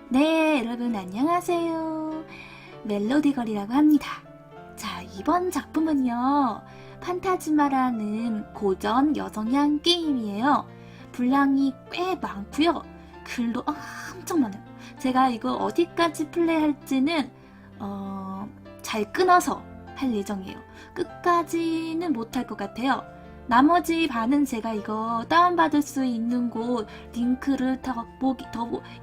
네, 여러분 안녕하세요. 멜로디걸이라고 합니다. 자, 이번 작품은요, 판타지마라는 고전 여성향 게임이에요. 분량이 꽤 많고요. 글도 엄청 많아요. 제가 이거 어디까지 플레이할지는 잘 끊어서 할 예정이에요. 끝까지는 못할 것 같아요. 나머지 반은 제가 이거 다운받을 수 있는 곳 링크를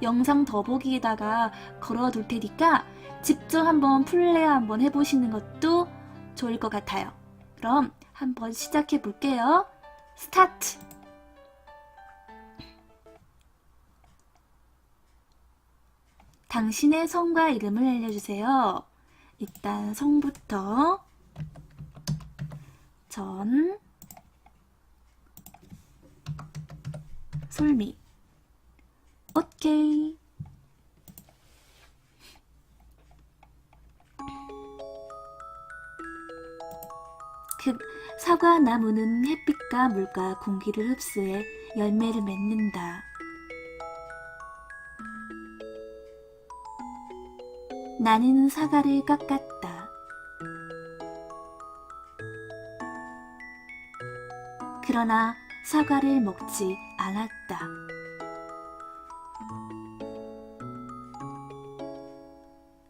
영상 더보기에다가 걸어둘 테니까 직접 한번 플레이 한번 해보시는 것도 좋을 것 같아요. 그럼 한번 시작해 볼게요. 스타트! 당신의 성과 이름을 알려주세요. 일단 성부터 전 솔미. 오케이. 사과 나무는 햇빛과 물과 공기를 흡수해 열매를 맺는다. 나는 사과를 깎았다. 그러나 사과를 먹지 않았다.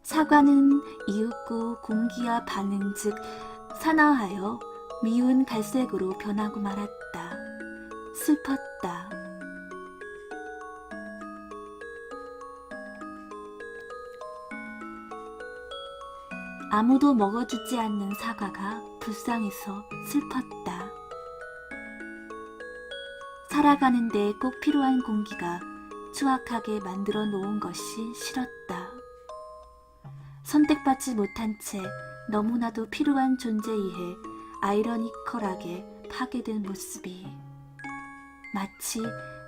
사과는 이윽고 공기와 반응 즉 산화하여 미운 갈색으로 변하고 말았다. 슬펐다. 아무도 먹어주지 않는 사과가 불쌍해서 슬펐다. 살아가는데 꼭 필요한 공기가 추악하게 만들어 놓은 것이 싫었다. 선택받지 못한 채 너무나도 필요한 존재이해 아이러니컬하게 파괴된 모습이 마치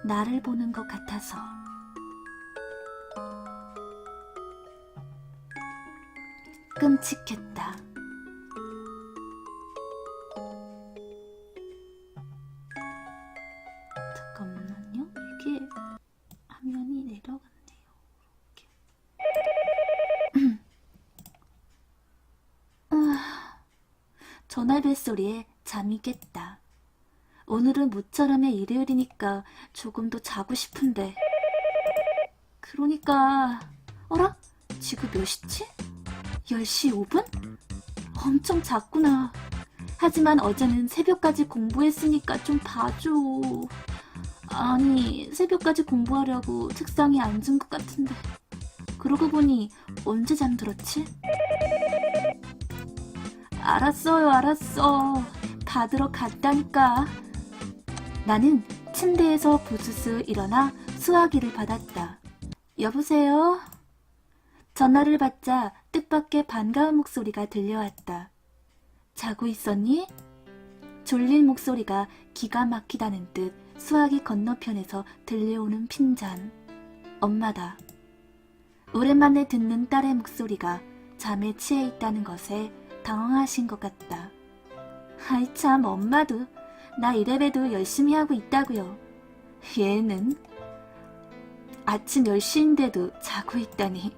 나를 보는 것 같아서 끔찍했다. 잠깐만요. 이게 화면이 내려갔네요. 이렇게. 전화벨 소리에 잠이 깼다. 오늘은 모처럼의 일요일이니까 조금 더 자고 싶은데. 그러니까 어라? 지금 몇 시지? 10시 5분? 엄청 잤구나. 하지만 어제는 새벽까지 공부했으니까 좀 봐줘. 아니, 새벽까지 공부하려고 책상에 앉은 것 같은데. 그러고 보니 언제 잠들었지? 알았어요, 알았어. 받으러 갔다니까. 나는 침대에서 부스스 일어나 수화기를 받았다. 여보세요? 전화를 받자 뜻밖의 반가운 목소리가 들려왔다. 자고 있었니? 졸린 목소리가 기가 막히다는 듯 수화기 건너편에서 들려오는 핀잔. 엄마다. 오랜만에 듣는 딸의 목소리가 잠에 취해 있다는 것에 당황하신 것 같다. 아이 참, 엄마도 나 이래봬도 열심히 하고 있다고요. 얘는 아침 10시인데도 자고 있다니.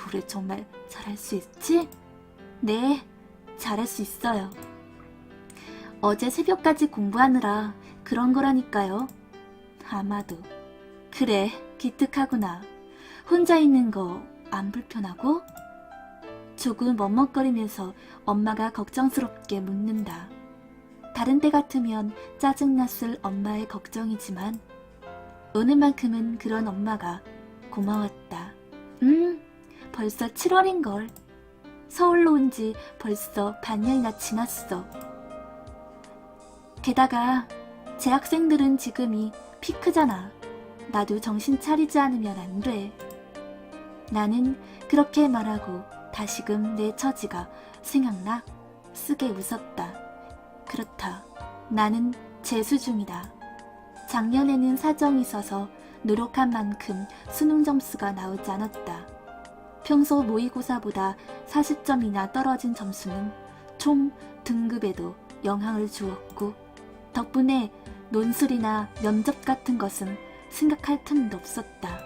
우리 정말 잘할 수 있지? 네, 잘할 수 있어요. 어제 새벽까지 공부하느라 그런 거라니까요. 아마도. 그래, 기특하구나. 혼자 있는 거 안 불편하고? 조금 머뭇거리면서 엄마가 걱정스럽게 묻는다. 다른 때 같으면 짜증났을 엄마의 걱정이지만 오늘만큼은 그런 엄마가 고마웠다. 벌써 7월인걸. 서울로 온 지 벌써 반년이나 지났어. 게다가 재학생들은 지금이 피크잖아. 나도 정신 차리지 않으면 안 돼. 나는 그렇게 말하고 다시금 내 처지가 생각나 쓰게 웃었다. 그렇다. 나는 재수 중이다. 작년에는 사정이 있어서 노력한 만큼 수능 점수가 나오지 않았다. 평소 모의고사보다 40점이나 떨어진 점수는 총 등급에도 영향을 주었고 덕분에 논술이나 면접 같은 것은 생각할 틈도 없었다.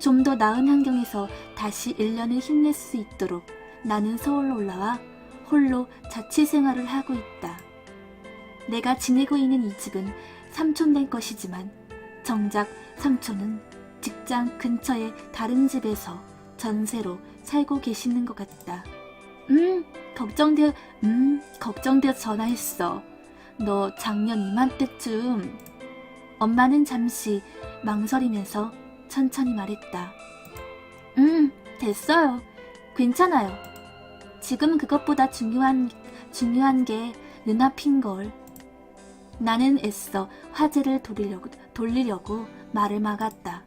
좀 더 나은 환경에서 다시 1년을 힘낼 수 있도록 나는 서울로 올라와 홀로 자취 생활을 하고 있다. 내가 지내고 있는 이 집은 삼촌네 것이지만 정작 삼촌은 직장 근처의 다른 집에서 전세로 살고 계시는 것 같다. 걱정되어 전화했어. 너 작년 이맘때쯤. 엄마는 잠시 망설이면서 천천히 말했다. 됐어요. 괜찮아요. 지금 그것보다 중요한 게 눈앞인걸. 나는 애써 화제를 돌리려고 말을 막았다.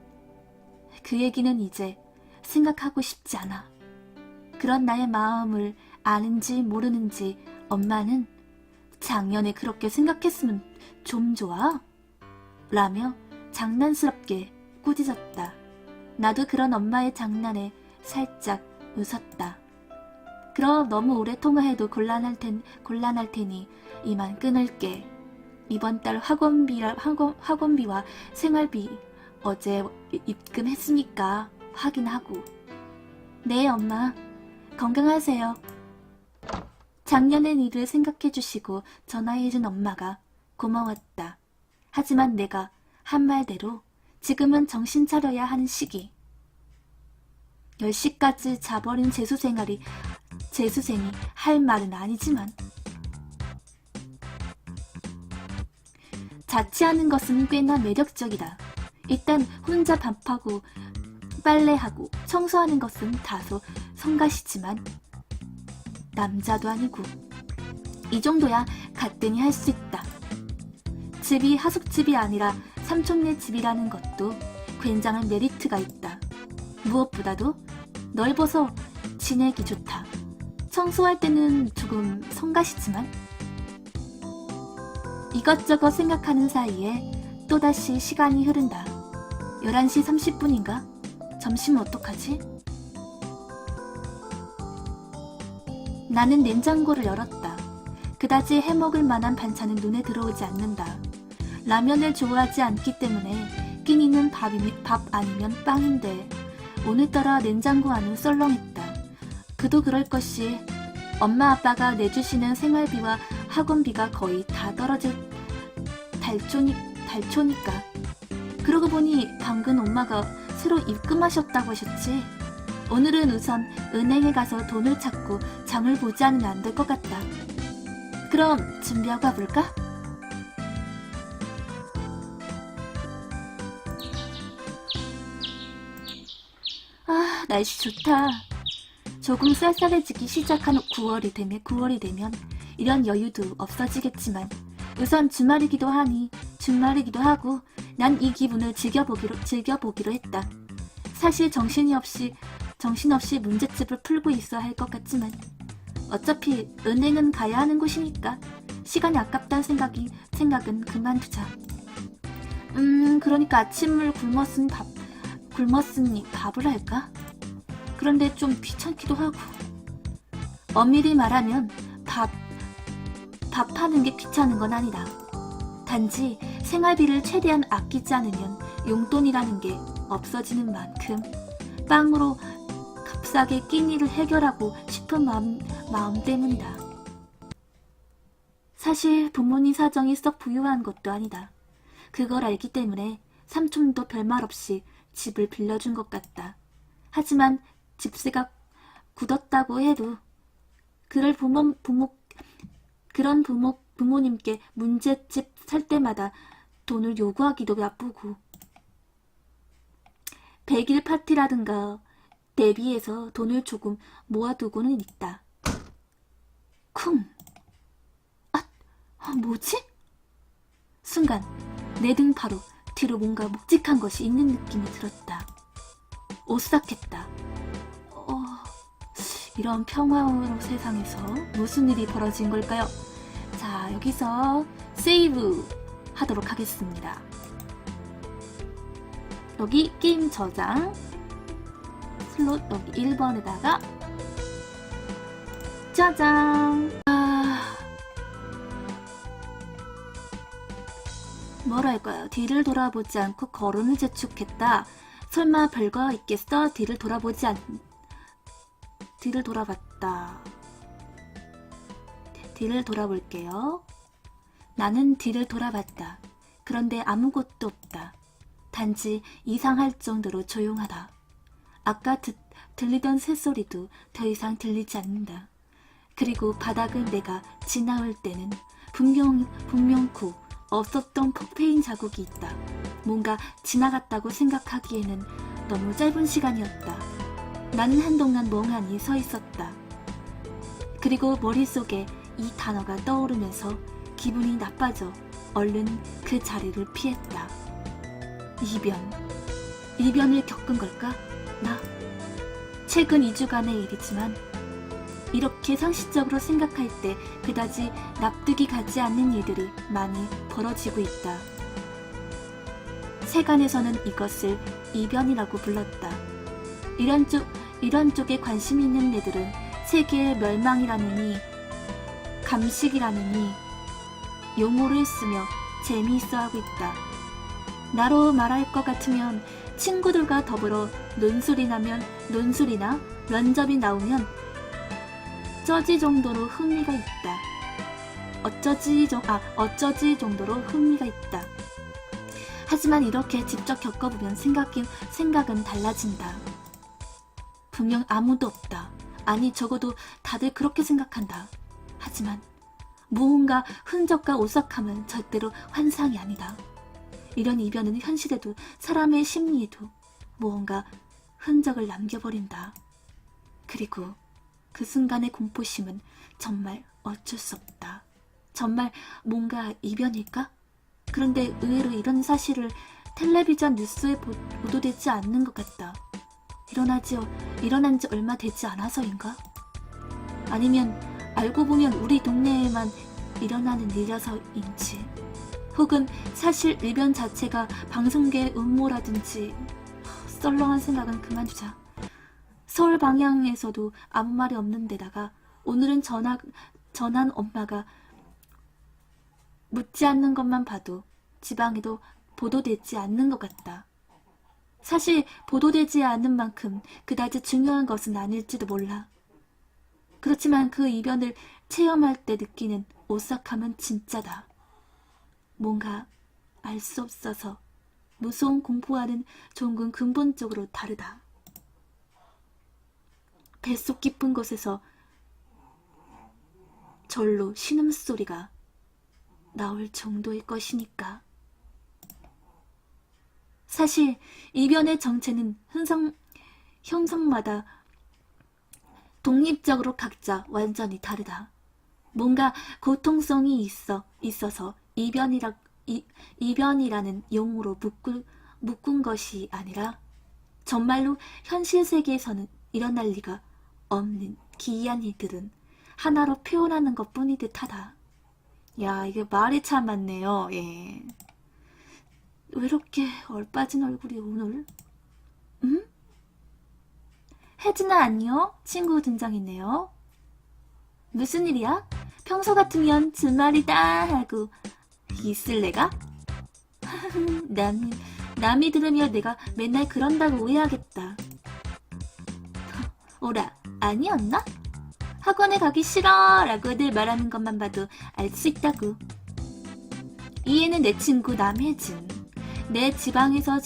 그 얘기는 이제 생각하고 싶지 않아. 그런 나의 마음을 아는지 모르는지 엄마는 작년에 그렇게 생각했으면 좀 좋아? 라며 장난스럽게 꾸짖었다. 나도 그런 엄마의 장난에 살짝 웃었다. 그럼 너무 오래 통화해도 곤란할 테니 이만 끊을게. 이번 달 학원비와 생활비 어제 입금했으니까 확인하고. 네, 엄마. 건강하세요. 작년의 일을 생각해주시고 전화해준 엄마가 고마웠다. 하지만 내가 한 말대로 지금은 정신 차려야 하는 시기. 10시까지 자버린 재수생이 할 말은 아니지만 자취하는 것은 꽤나 매력적이다. 일단 혼자 밥하고 빨래하고 청소하는 것은 다소 성가시지만 남자도 아니고 이 정도야 가뜩이 할 수 있다. 집이 하숙집이 아니라 삼촌네 집이라는 것도 굉장한 메리트가 있다. 무엇보다도 넓어서 지내기 좋다. 청소할 때는 조금 성가시지만 이것저것 생각하는 사이에 또다시 시간이 흐른다. 11시 30분인가? 점심은 어떡하지? 나는 냉장고를 열었다. 그다지 해먹을 만한 반찬은 눈에 들어오지 않는다. 라면을 좋아하지 않기 때문에 끼니는 밥 아니면 빵인데 오늘따라 냉장고 안은 썰렁했다. 그도 그럴 것이 엄마 아빠가 내주시는 생활비와 학원비가 거의 다 떨어질 달초니까. 그러고 보니 방금 엄마가 새로 입금하셨다고 하셨지. 오늘은 우선 은행에 가서 돈을 찾고 장을 보지 않으면 안 될 것 같다. 그럼 준비하고 가볼까? 아, 날씨 좋다. 조금 쌀쌀해지기 시작한 9월이 되면 이런 여유도 없어지겠지만 우선 주말이기도 하고 난 이 기분을 즐겨보기로 했다. 사실 정신없이 문제집을 풀고 있어야 할 것 같지만 어차피 은행은 가야 하는 곳이니까 시간이 아깝다는 생각은 그만두자. 그러니까 아침을 굶었으니 밥을 할까? 그런데 좀 귀찮기도 하고. 엄밀히 말하면 밥하는 게 귀찮은 건 아니다. 단지 생활비를 최대한 아끼지 않으면 용돈이라는 게 없어지는 만큼 빵으로 값싸게 끼니를 해결하고 싶은 마음 때문이다. 사실 부모님 사정이 썩 부유한 것도 아니다. 그걸 알기 때문에 삼촌도 별말 없이 집을 빌려준 것 같다. 하지만 집세가 굳었다고 해도 그런 부모님께 문제집 살 때마다 돈을 요구하기도 바쁘고 100일 파티라든가 대비해서 돈을 조금 모아두고는 있다. 쿵! 뭐지? 순간 내 등 바로 뒤로 뭔가 묵직한 것이 있는 느낌이 들었다. 오싹했다. 이런 평화로운 세상에서 무슨 일이 벌어진 걸까요? 자, 여기서 세이브 하도록 하겠습니다. 여기 게임 저장, 슬롯 여기 1번에다가 짜잔! 뭐랄까요? 뒤를 돌아보지 않고 거론을 재촉했다. 설마 별거 있겠어? 뒤를 돌아볼게요. 나는 뒤를 돌아봤다. 그런데 아무것도 없다. 단지 이상할 정도로 조용하다. 아까 들리던 새소리도 더 이상 들리지 않는다. 그리고 바닥을 내가 지나올 때는 분명코 없었던 폭페인 자국이 있다. 뭔가 지나갔다고 생각하기에는 너무 짧은 시간이었다. 나는 한동안 멍하니 서 있었다. 그리고 머릿속에 이 단어가 떠오르면서 기분이 나빠져 얼른 그 자리를 피했다. 이변을 겪은 걸까? 나? 최근 2주간의 일이지만 이렇게 상식적으로 생각할 때 그다지 납득이 가지 않는 일들이 많이 벌어지고 있다. 세간에서는 이것을 이변이라고 불렀다. 이런 쪽에 관심 있는 애들은 세계의 멸망이라느니 감식이라느니 용어를 쓰며 재미있어하고 있다. 나로 말할 것 같으면 친구들과 더불어 논술이나 면접이 나오면 어쩌지 정도로 흥미가 있다. 어쩌지 정도로 흥미가 있다. 하지만 이렇게 직접 겪어보면 생각은 달라진다. 분명 아무도 없다. 아니 적어도 다들 그렇게 생각한다. 하지만 무언가 흔적과 오싹함은 절대로 환상이 아니다. 이런 이변은 현실에도 사람의 심리에도 무언가 흔적을 남겨버린다. 그리고 그 순간의 공포심은 정말 어쩔 수 없다. 정말 뭔가 이변일까? 그런데 의외로 이런 사실을 텔레비전 뉴스에 보도되지 않는 것 같다. 일어난 지 얼마 되지 않아서인가? 아니면 알고 보면 우리 동네에만 일어나는 일이라서인지, 혹은 사실 이변 자체가 방송계의 음모라든지. 썰렁한 생각은 그만두자. 서울 방향에서도 아무 말이 없는 데다가 오늘은 전한 엄마가 묻지 않는 것만 봐도 지방에도 보도되지 않는 것 같다. 사실 보도되지 않은 만큼 그다지 중요한 것은 아닐지도 몰라. 그렇지만 그 이변을 체험할 때 느끼는 오싹함은 진짜다. 뭔가 알 수 없어서 무서운 공포와는 조금 근본적으로 다르다. 뱃속 깊은 곳에서 절로 신음소리가 나올 정도의 것이니까. 사실 이변의 정체는 형성마다 독립적으로 각자 완전히 다르다. 뭔가 고통성이 있어서 이변이라는 용어로 묶은 것이 아니라 정말로 현실 세계에서는 일어날 리가 없는 기이한 일들은 하나로 표현하는 것뿐이 듯하다. 야, 이게 말이 참 많네요. 예. 왜 이렇게 얼빠진 얼굴이 오늘? 응? 혜진아 안녕? 친구 등장했네요. 무슨 일이야? 평소 같으면 주말이다 하고 있을래가? 남이 들으면 내가 맨날 그런다고 오해하겠다. 오라, 아니었나? 학원에 가기 싫어 라고 늘 말하는 것만 봐도 알 수 있다고. 이 애는 내 친구 남혜진. 내 지방에서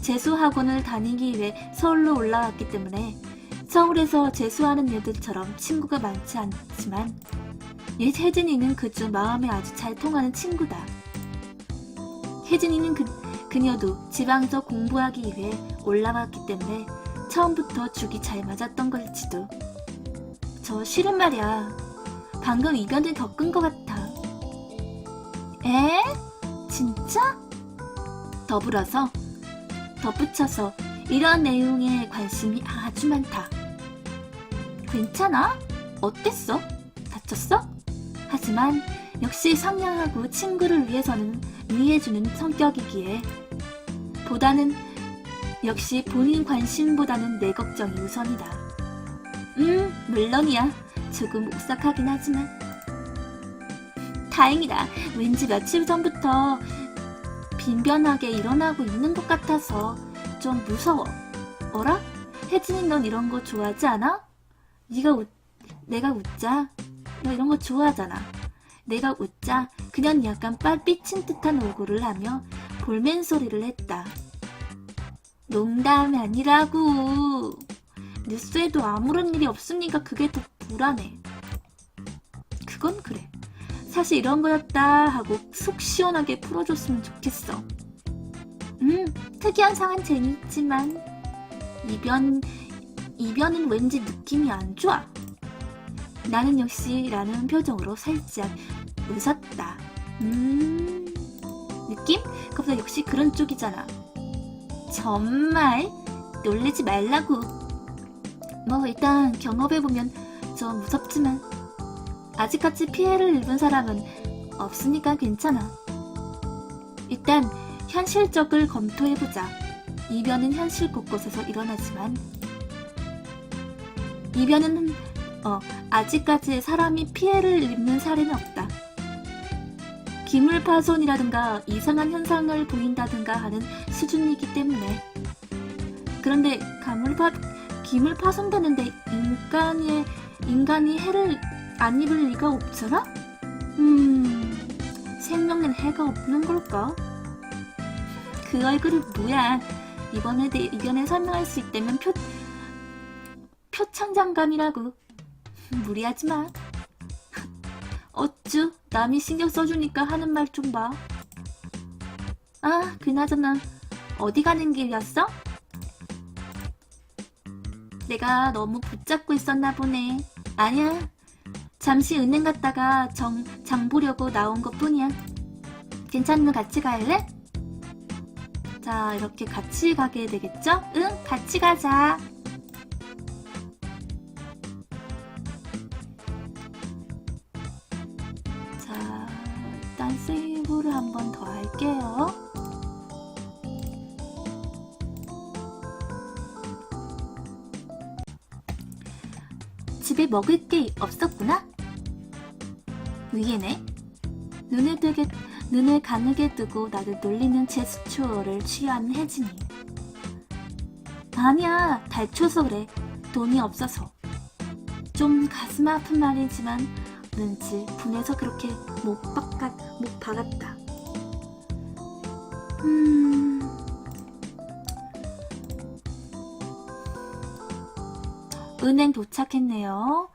재수학원을 다니기 위해 서울로 올라왔기 때문에 서울에서 재수하는 애들처럼 친구가 많지 않지만 혜진이는 그중 마음에 아주 잘 통하는 친구다. 혜진이는 그녀도 지방에서 공부하기 위해 올라왔기 때문에 처음부터 죽이 잘 맞았던 걸지도. 저 실은 말이야. 방금 이변을 겪은 것 같아. 에? 진짜? 덧붙여서 이런 내용에 관심이 아주 많다. 괜찮아? 어땠어? 다쳤어? 하지만 역시 상냥하고 친구를 위해서는 위해주는 성격이기에 역시 본인 관심보다는 내 걱정이 우선이다. 물론이야. 조금 오싹하긴 하지만. 다행이다. 왠지 며칠 전부터 빈변하게 일어나고 있는 것 같아서 좀 무서워. 어라? 혜진이 넌 이런 거 좋아하지 않아? 내가 웃자. 너 이런 거 좋아하잖아. 내가 웃자 그냥 약간 삐친 듯한 얼굴을 하며 볼멘 소리를 했다. 농담이 아니라고. 뉴스에도 아무런 일이 없으니까 그게 더 불안해. 그건 그래. 사실 이런 거였다 하고 속 시원하게 풀어줬으면 좋겠어. 특이한 상황 재미있지만 이변은 왠지 느낌이 안 좋아. 나는 역시 라는 표정으로 살짝 웃었다. 느낌? 그보다 역시 그런 쪽이잖아. 정말 놀리지 말라고. 뭐 일단 경험해보면 좀 무섭지만 아직까지 피해를 입은 사람은 없으니까 괜찮아. 일단 현실적을 검토해보자. 이변은 현실 곳곳에서 일어나지만 이변은 아직까지 사람이 피해를 입는 사례는 없다. 기물파손이라든가 이상한 현상을 보인다든가 하는 수준이기 때문에. 그런데 기물파손되는데 인간이 해를 안 입을 리가 없잖아? 생명엔 해가 없는 걸까? 그 얼굴은 뭐야? 이변에 설명할 수 있다면 표창장감이라고. 무리하지 마. 어쭈, 남이 신경 써주니까 하는 말 좀 봐. 아, 그나저나 어디 가는 길이었어? 내가 너무 붙잡고 있었나 보네. 아니야, 잠시 은행 갔다가 장 보려고 나온 것 뿐이야. 괜찮으면 같이 갈래? 자, 이렇게 같이 가게 되겠죠? 응, 같이 가자. 자, 일단 세이브를 한 번 더 할게요. 집에 먹을 게 없었구나? 위에네. 눈을 가늘게 뜨고 나를 놀리는 제스처를 취한 혜진이. 아니야, 달쳐서 그래. 돈이 없어서. 좀 가슴 아픈 말이지만 왠지 분해서 그렇게 못 박았다. 은행 도착했네요.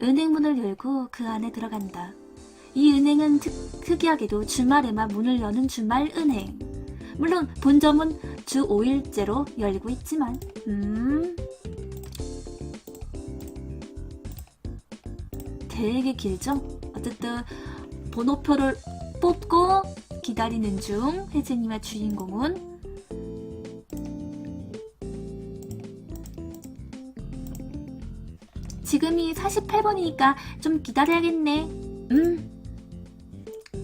은행 문을 열고 그 안에 들어간다. 이 은행은 특이하게도 주말에만 문을 여는 주말 은행. 물론 본점은 주 5일째로 열리고 있지만 되게 길죠? 어쨌든 번호표를 뽑고 기다리는 중 혜진님의 주인공은 지금이 48번이니까 좀 기다려야겠네.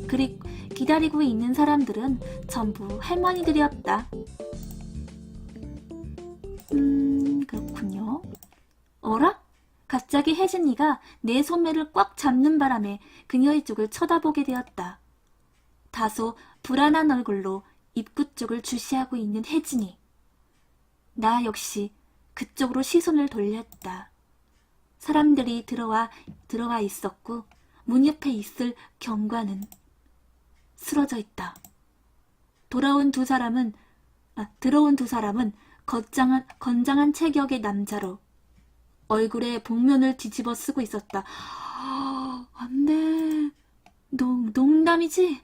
그리고 기다리고 있는 사람들은 전부 할머니들이었다. 그렇군요. 어라? 갑자기 혜진이가 내 소매를 꽉 잡는 바람에 그녀의 쪽을 쳐다보게 되었다. 다소 불안한 얼굴로 입구 쪽을 주시하고 있는 혜진이. 나 역시 그쪽으로 시선을 돌렸다. 사람들이 들어와 있었고 문 옆에 있을 경관은 쓰러져 있다. 들어온 두 사람은 건장한 체격의 남자로 얼굴에 복면을 뒤집어 쓰고 있었다. 안 돼. 농담이지?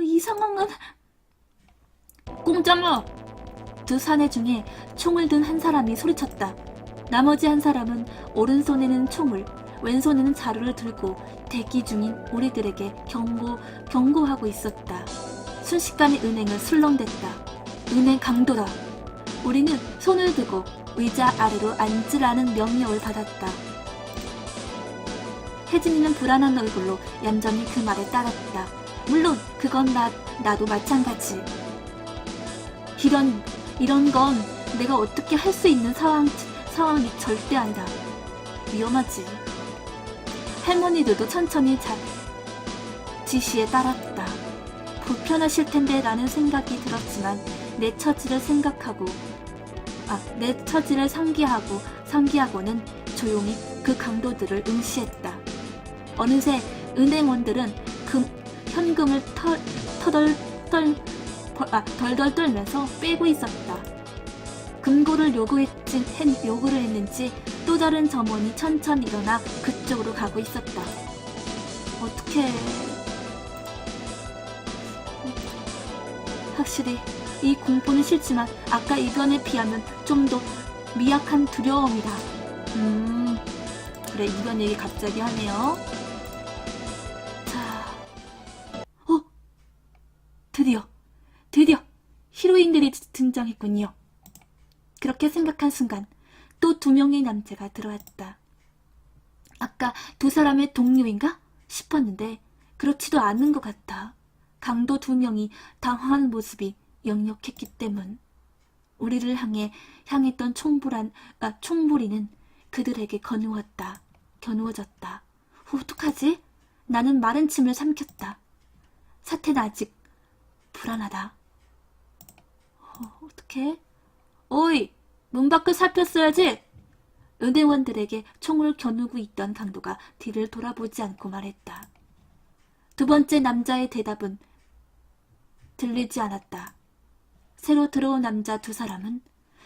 이 상황은... 꼼짝마! 두 사내 중에 총을 든 한 사람이 소리쳤다. 나머지 한 사람은 오른손에는 총을, 왼손에는 자루를 들고 대기 중인 우리들에게 경고하고 있었다. 순식간에 은행은 술렁댔다. 은행 강도다. 우리는 손을 들고 의자 아래로 앉으라는 명령을 받았다. 혜진이는 불안한 얼굴로 얌전히 그 말에 따랐다. 물론 그건 나도 마찬가지. 이런 건 내가 어떻게 할 수 있는 상황이 절대 아니다. 위험하지. 할머니들도 천천히 지시에 따랐다. 불편하실 텐데 라는 생각이 들었지만 내 처지를 생각하고 내 처지를 상기하고는 조용히 그 강도들을 응시했다. 어느새 은행원들은 현금을 덜덜 떨면서 빼고 있었다. 금고를 요구를 했는지 또 다른 점원이 천천히 일어나 그쪽으로 가고 있었다. 어떻게... 확실히 이 공포는 싫지만 아까 이변에 비하면 좀 더 미약한 두려움이다. 그래, 이변 얘기 갑자기 하네요. 자, 드디어 히로인들이 등장했군요. 그렇게 생각한 순간 또 2명의 남자가 들어왔다. 아까 2사람의 동료인가 싶었는데 그렇지도 않은 것 같아. 강도 2명이 당황한 모습이 역력했기 때문. 우리를 향했던 총부리는 그들에게 겨누어졌다. 어떡하지? 나는 마른 침을 삼켰다. 사태는 아직 불안하다. 어떡해? 어이! 문 밖을 살폈어야지! 은행원들에게 총을 겨누고 있던 강도가 뒤를 돌아보지 않고 말했다. 2번째 남자의 대답은 들리지 않았다. 새로 들어온 남자 2사람은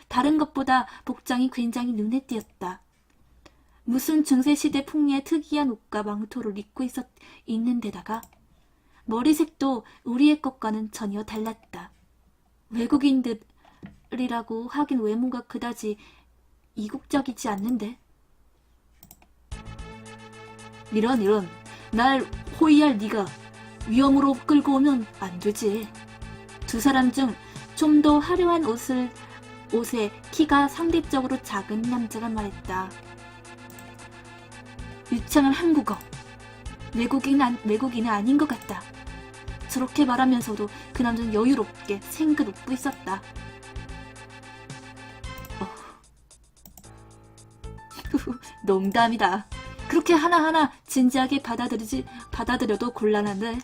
다른 것보다 복장이 굉장히 눈에 띄었다. 무슨 중세시대 풍미의 특이한 옷과 망토를 입고 있는 데다가 머리색도 우리의 것과는 전혀 달랐다. 외국인들이라고 하긴 외모가 그다지 이국적이지 않는데. 이런 날 호위할 네가 위험으로 끌고 오면 안 되지. 2사람 중 좀 더 화려한 옷에 키가 상대적으로 작은 남자가 말했다. 유창한 한국어. 외국인은 아닌 것 같다. 저렇게 말하면서도 그 남자는 여유롭게 생긋 웃고 있었다. 농담이다. 그렇게 하나하나 진지하게 받아들여도 곤란한데.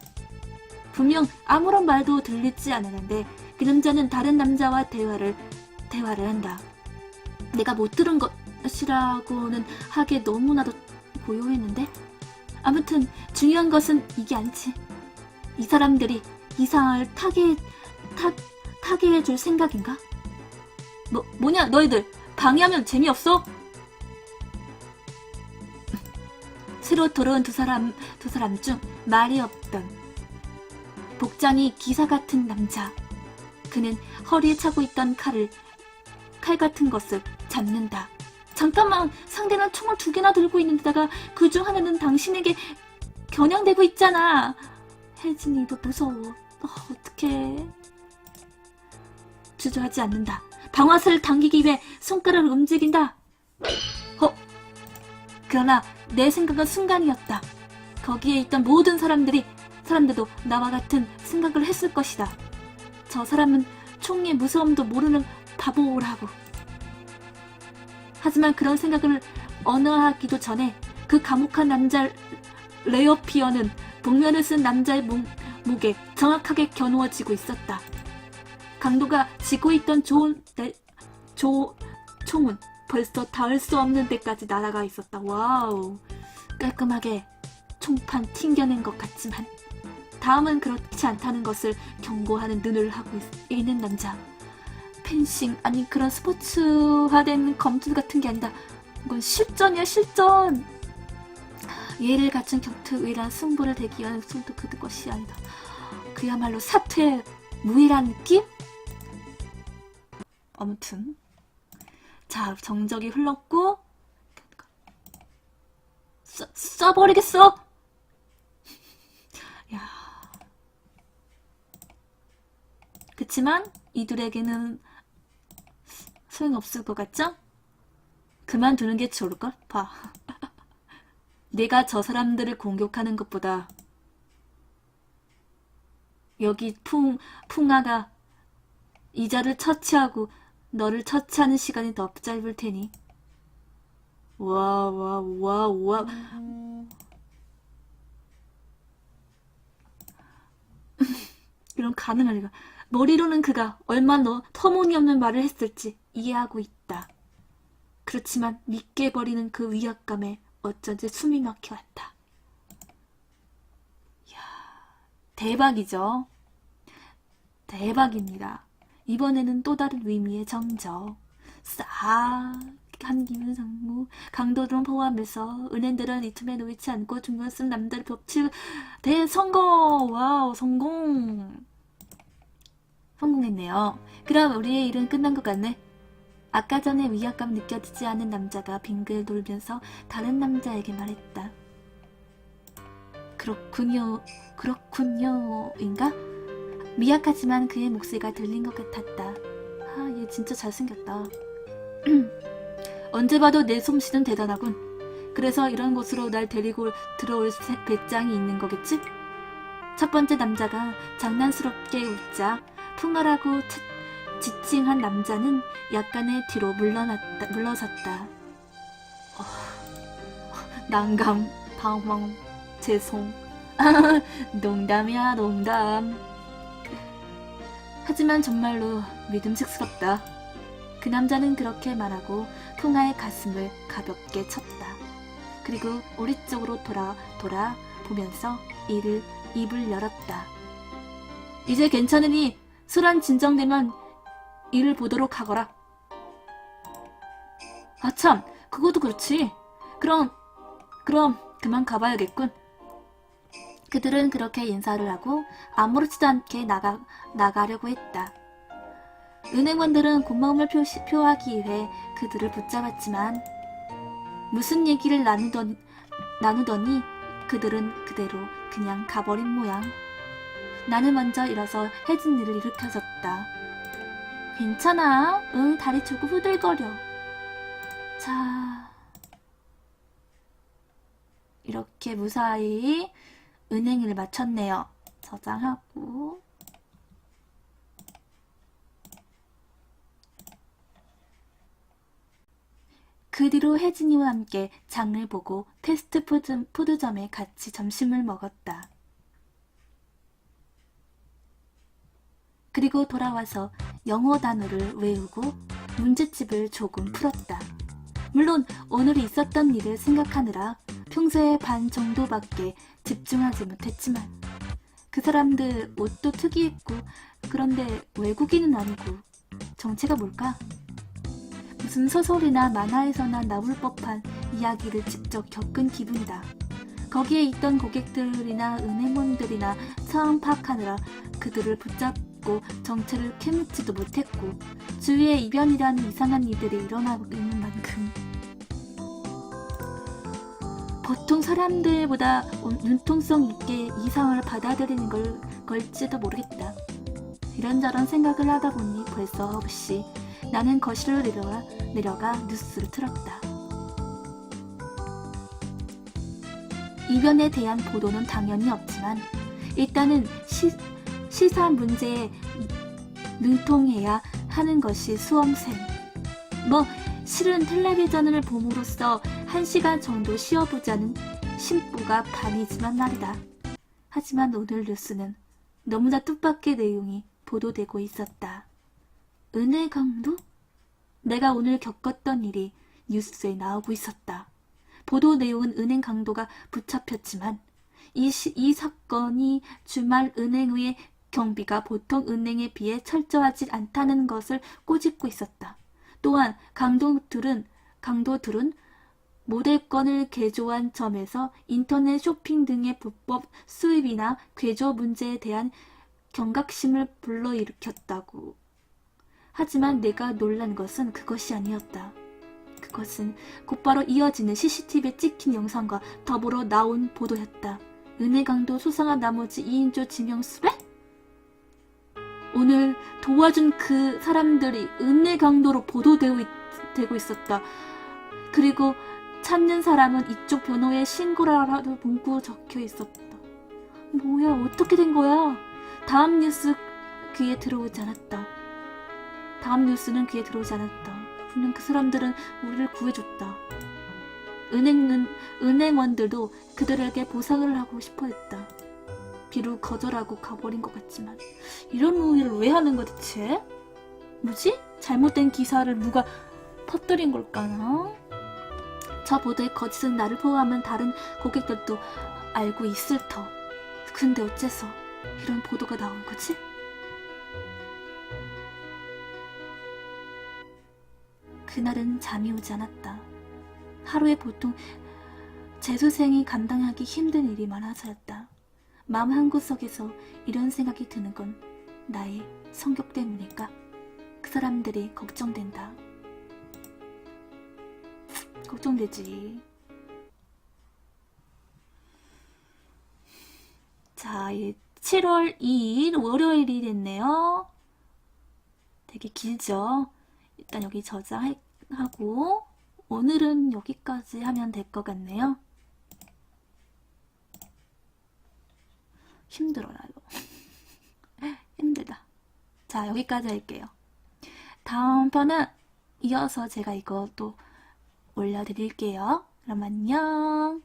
분명 아무런 말도 들리지 않았는데 그 남자는 다른 남자와 대화를 한다. 내가 못 들은 것이라고는 하기에 너무나도 고요했는데. 아무튼 중요한 것은 이게 아니지. 이 사람들이 이상을 타게 해줄 생각인가? 뭐냐 너희들 방해하면 재미없어? 새로 들어온 두 사람 중 말이 없던 복장이 기사 같은 남자. 그는 허리에 차고 있던 칼 같은 것을 잡는다. 잠깐만, 상대는 총을 2개나 들고 있는데다가 그중 하나는 당신에게 겨냥되고 있잖아. 혜진이 너 무서워. 어떡해. 주저하지 않는다. 방아쇠를 당기기 위해 손가락을 움직인다. 그러나 내 생각은 순간이었다. 거기에 있던 모든 사람들도 나와 같은 생각을 했을 것이다. 저 사람은 총의 무서움도 모르는 바보라고. 하지만 그런 생각을 언어하기도 전에 그 감옥한 남자 레어피어는 복면을 쓴 남자의 목에 정확하게 겨누어지고 있었다. 강도가 쥐고 있던 총은 벌써 닿을 수 없는 데까지 날아가 있었다. 와우. 깔끔하게 총판 튕겨낸 것 같지만 다음은 그렇지 않다는 것을 경고하는 눈을 하고 있는 남자. 펜싱, 아니 그런 스포츠화된 검투 같은 게 아니다. 이건 실전이야, 실전. 예를 갖춘 격투의란 승부를 대기하는 술도 그 것이 아니다. 그야말로 사퇴 무의란 느낌? 아무튼 자, 정적이 흘렀고 쏴버리겠어. 야. 그치만 이들에게는 소용없을 것 같죠? 그만두는 게 좋을걸? 봐. 내가 저 사람들을 공격하는 것보다 여기 풍아가 이자를 처치하고 너를 처치하는 시간이 더 짧을 테니. 와. 이런 가능할 리가. 머리로는 그가 얼마나 터무니없는 말을 했을지 이해하고 있다. 그렇지만 믿게 버리는 그 위압감에 어쩐지 숨이 막혀왔다. 이야, 대박이죠? 대박입니다. 이번에는 또 다른 의미의 정적. 싹 한기는 상무, 강도들은 포함해서 은행들은 이 틈에 놓이지 않고 중간 쓴 남자를 벽칠 대성공! 와우, 성공! 성공했네요. 그럼 우리의 일은 끝난 것 같네. 아까 전에 위압감 느껴지지 않은 남자가 빙글 돌면서 다른 남자에게 말했다. 그렇군요인가? 미약하지만 그의 목소리가 들린 것 같았다. 아, 얘 진짜 잘생겼다. 언제 봐도 내 솜씨는 대단하군. 그래서 이런 곳으로 날 데리고 들어올 배짱이 있는 거겠지? 첫 번째 남자가 장난스럽게 웃자 풍화라고 지칭한 남자는 약간의 뒤로 물러섰다. 난감, 당황, 죄송. 농담이야, 농담. 하지만 정말로 믿음직스럽다. 그 남자는 그렇게 말하고 풍화의 가슴을 가볍게 쳤다. 그리고 우리 쪽으로 돌아 보면서 입을 열었다. 이제 괜찮으니 술안 진정되면 일을 보도록 하거라. 아참, 그것도 그렇지. 그럼 그만 가봐야겠군. 그들은 그렇게 인사를 하고 아무렇지도 않게 나가려고 했다. 은행원들은 고마움을 표하기 위해 그들을 붙잡았지만 무슨 얘기를 나누더니 그들은 그대로 그냥 가버린 모양. 나는 먼저 일어서 혜진 일을 일으켜줬다. 괜찮아. 응, 다리 조금 후들거려. 자, 이렇게 무사히 은행을 마쳤네요. 저장하고 그 뒤로 혜진이와 함께 장을 보고 패스트푸드점에 같이 점심을 먹었다. 그리고 돌아와서 영어 단어를 외우고 문제집을 조금 풀었다. 물론 오늘 있었던 일을 생각하느라 평소의 반 정도밖에 집중하지 못했지만 그 사람들 옷도 특이했고 그런데 외국인은 아니고 정체가 뭘까? 무슨 소설이나 만화에서나 나올 법한 이야기를 직접 겪은 기분이다. 거기에 있던 고객들이나 은행원들이나 상황 파악하느라 그들을 붙잡고 정체를 캐묻지도 못했고 주위에 이변이라는 이상한 일들이 일어나고 있는 만큼 보통 사람들보다 융통성 있게 이상을 받아들이는 걸지도 모르겠다. 이런저런 생각을 하다 보니 벌써 없이 나는 거실로 내려가 뉴스를 틀었다. 이변에 대한 보도는 당연히 없지만 일단은 시사 문제에 능통해야 하는 것이 수험생. 실은 텔레비전을 봄으로써 1시간 정도 쉬어보자는 심보가 반이지만 말이다. 하지만 오늘 뉴스는 너무나 뜻밖의 내용이 보도되고 있었다. 은혜 강도? 내가 오늘 겪었던 일이 뉴스에 나오고 있었다. 보도 내용은 은행 강도가 붙잡혔지만 이 사건이 주말 은행의 경비가 보통 은행에 비해 철저하지 않다는 것을 꼬집고 있었다. 또한 강도들은 모델권을 개조한 점에서 인터넷 쇼핑 등의 불법 수입이나 괴조 문제에 대한 경각심을 불러일으켰다고. 하지만 내가 놀란 것은 그것이 아니었다. 그것은 곧바로 이어지는 CCTV에 찍힌 영상과 더불어 나온 보도였다. 은혜 강도 수상한 나머지 2인조 지명수배? 오늘 도와준 그 사람들이 은혜 강도로 보도되고 있었다. 그리고 찾는 사람은 이쪽 번호에 신고라라도 문구 적혀 있었다. 뭐야, 어떻게 된 거야? 다음 뉴스는 귀에 들어오지 않았다. 분명 그 사람들은 우리를 구해줬다. 은행원들도 그들에게 보상을 하고 싶어 했다. 비록 거절하고 가버린 것 같지만 이런 일을 왜 하는 거야 대체? 뭐지? 잘못된 기사를 누가 퍼뜨린 걸까나? 저 보도의 거짓은 나를 포함한 다른 고객들도 알고 있을 터. 근데 어째서 이런 보도가 나온 거지? 그날은 잠이 오지 않았다. 하루에 보통 재수생이 감당하기 힘든 일이 많아서였다. 마음 한구석에서 이런 생각이 드는 건 나의 성격 때문일까? 그 사람들이 걱정된다. 걱정되지. 자, 7월 2일 월요일이 됐네요. 되게 길죠? 일단 여기 저장하고 오늘은 여기까지 하면 될 것 같네요. 힘들어요. 힘들다. 자, 여기까지 할게요. 다음 편은 이어서 제가 이거 또 올려드릴게요. 그럼 안녕.